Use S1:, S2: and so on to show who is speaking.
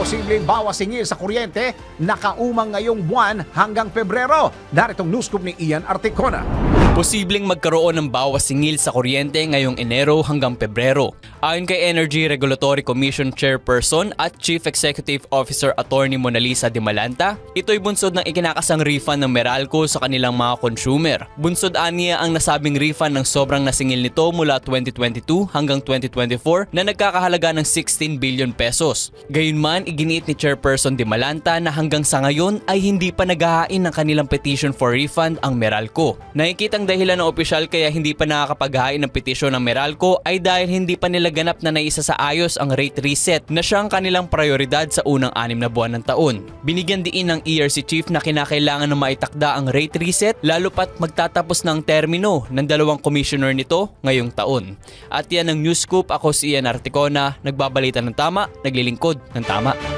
S1: posibleng bawas singil sa kuryente nakaumang ngayong buwan hanggang Pebrero. Naritong news scoop ni Ian Articona.
S2: Posibleng magkaroon ng bawas singil sa kuryente ngayong Enero hanggang Pebrero. Ayon kay Energy Regulatory Commission Chairperson at Chief Executive Officer Attorney Monalisa de Malanta, ito'y bunsod ng ikinakasang refund ng Meralco sa kanilang mga consumer. Bunsod aniya ang nasabing refund ng sobrang nasingil nito mula 2022 hanggang 2024 na nagkakahalaga ng 16 billion pesos. Gayunman, iginiit ni Chairperson de Malanta na hanggang sa ngayon ay hindi pa naghahain ng kanilang petition for refund ang Meralco. Nakikitang dahilan ng opisyal kaya hindi pa nakakapaghain ng petisyon ng Meralco ay dahil hindi pa nila ganap na naisa sa ayos ang rate reset na siyang kanilang prioridad sa unang 6 na buwan ng taon. Binigyan diin ng ERC Chief na kinakailangan na maitakda ang rate reset lalo pat magtatapos ng termino ng 2 commissioner nito ngayong taon. At yan ang news scoop. Ako si Ian Articona, nagbabalita ng tama, naglilingkod ng tama.